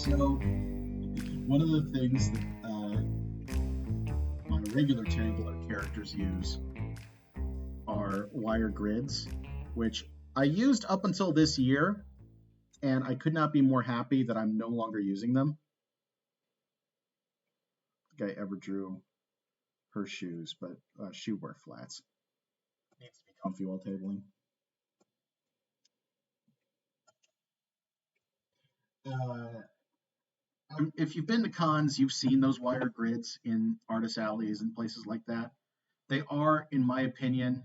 So one of the things that my regular tabler characters use are wire grids, which I used up until this year, and I could not be more happy that I'm no longer using them. I think I ever drew her shoes, but shoe wear flats. Needs to be comfy while tabling. If you've been to cons, you've seen those wire grids in artist alleys and places like that. They are, in my opinion,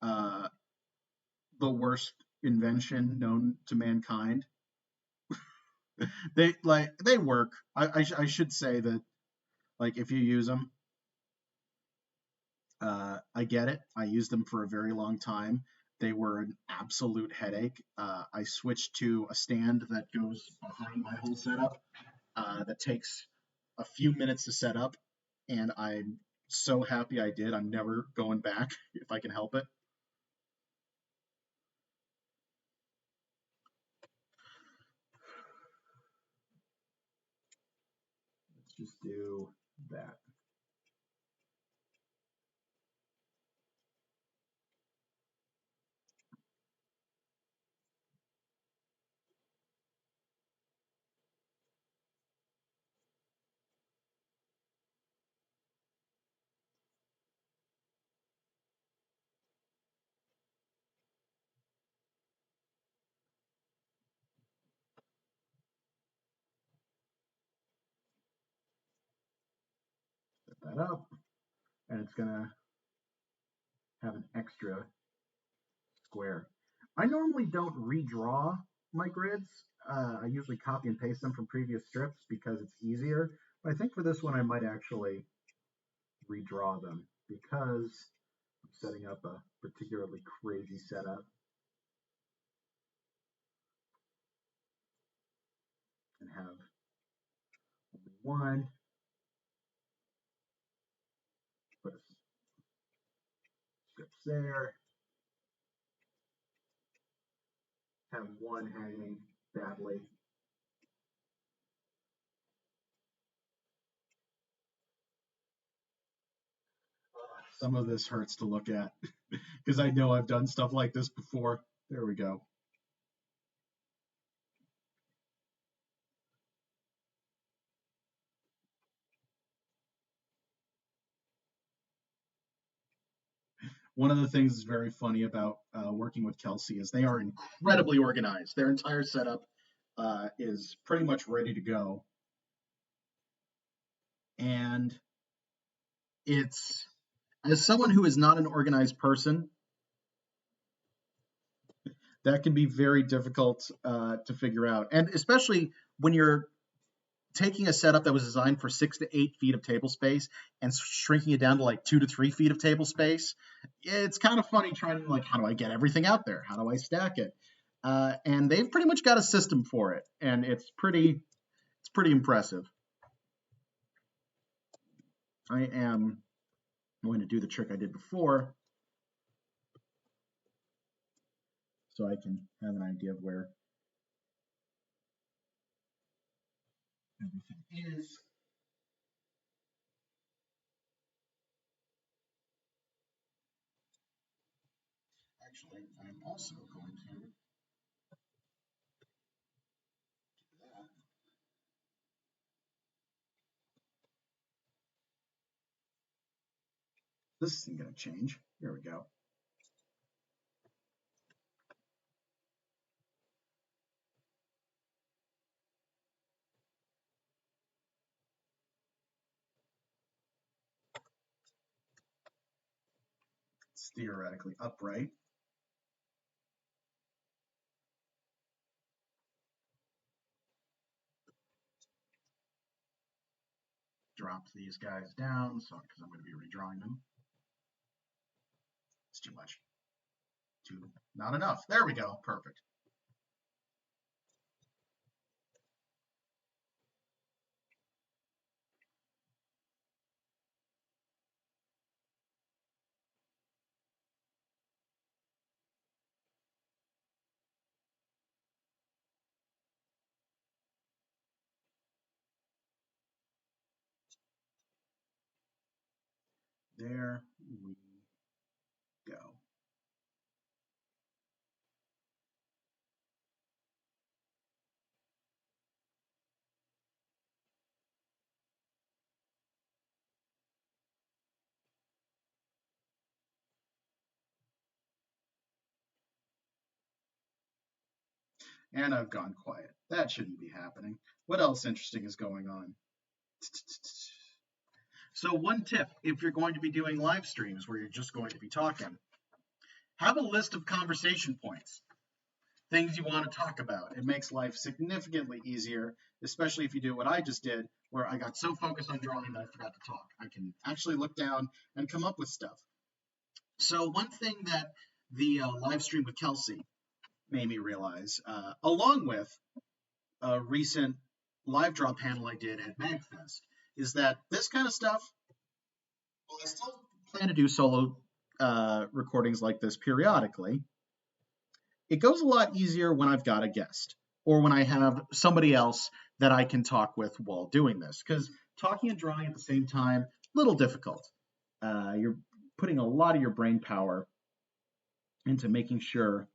the worst invention known to mankind. They work. I should say that, like, if you use them, I get it. I used them for a very long time. They were an absolute headache. I switched to a stand that goes behind my whole setup that takes a few minutes to set up, and I'm so happy I did. I'm never going back if I can help it. Let's just do that. Set that up, and it's gonna have an extra square. I normally don't redraw my grids. I usually copy and paste them from previous strips because it's easier. But I think for this one, I might actually redraw them because I'm setting up a particularly crazy setup. And have only one. Put a strips there. Have one hanging badly. Some of this hurts to look at because I know I've done stuff like this before. There we go. One of the things that's very funny about working with Kelsey is they are incredibly organized. Their entire setup is pretty much ready to go. And it's, as someone who is not an organized person, that can be very difficult to figure out. And especially when you're taking a setup that was designed for 6 to 8 feet of table space and shrinking it down to like 2 to 3 feet of table space, it's kind of funny trying to, like, how do I get everything out there? How do I stack it? And they've pretty much got a system for it, and it's pretty impressive. I am going to do the trick I did before so I can have an idea of where everything is. Actually, I'm also going to do that. This isn't going to change. Here we go. It's theoretically upright. Drop these guys down because I'm going to be redrawing them. It's too much. Not enough. There we go. Perfect. There we go. And I've gone quiet. That shouldn't be happening. What else interesting is going on? So one tip, if you're going to be doing live streams where you're just going to be talking, have a list of conversation points, things you want to talk about. It makes life significantly easier, especially if you do what I just did, where I got so focused on drawing that I forgot to talk. I can actually look down and come up with stuff. So one thing that the live stream with Kelsey made me realize, along with a recent live draw panel I did at MagFest, is that this kind of stuff, well, I still plan to do solo recordings like this periodically. It goes a lot easier when I've got a guest or when I have somebody else that I can talk with while doing this, because talking and drawing at the same time, a little difficult. You're putting a lot of your brain power into making sure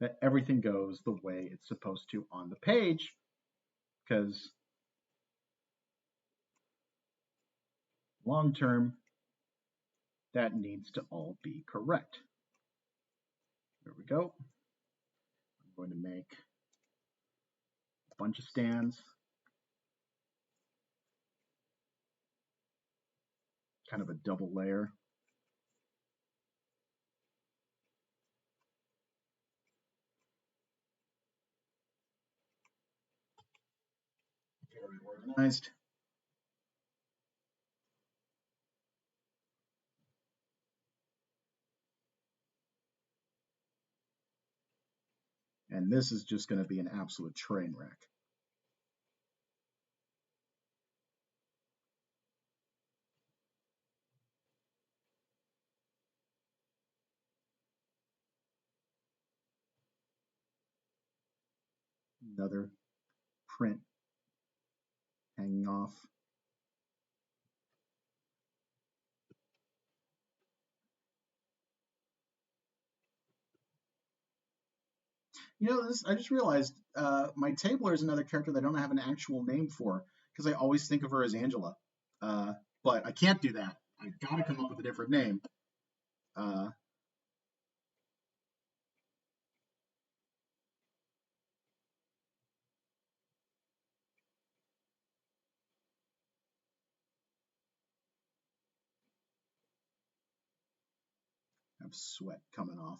that everything goes the way it's supposed to on the page, because long term, that needs to all be correct. There we go. I'm going to make a bunch of stands, kind of a double layer. Very organized. And this is just going to be an absolute train wreck. Another print hanging off. You know, this, I just realized my tabler is another character that I don't have an actual name for, because I always think of her as Angela. But I can't do that. I gotta come up with a different name. I have sweat coming off.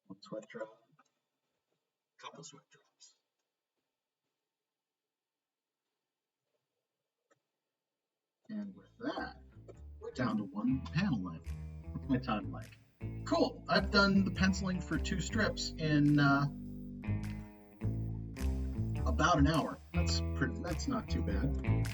One sweat drop, couple sweat drops. And with that, we're down to one panel length. What's my time like? Cool. I've done the penciling for 2 strips in about an hour. That's not too bad.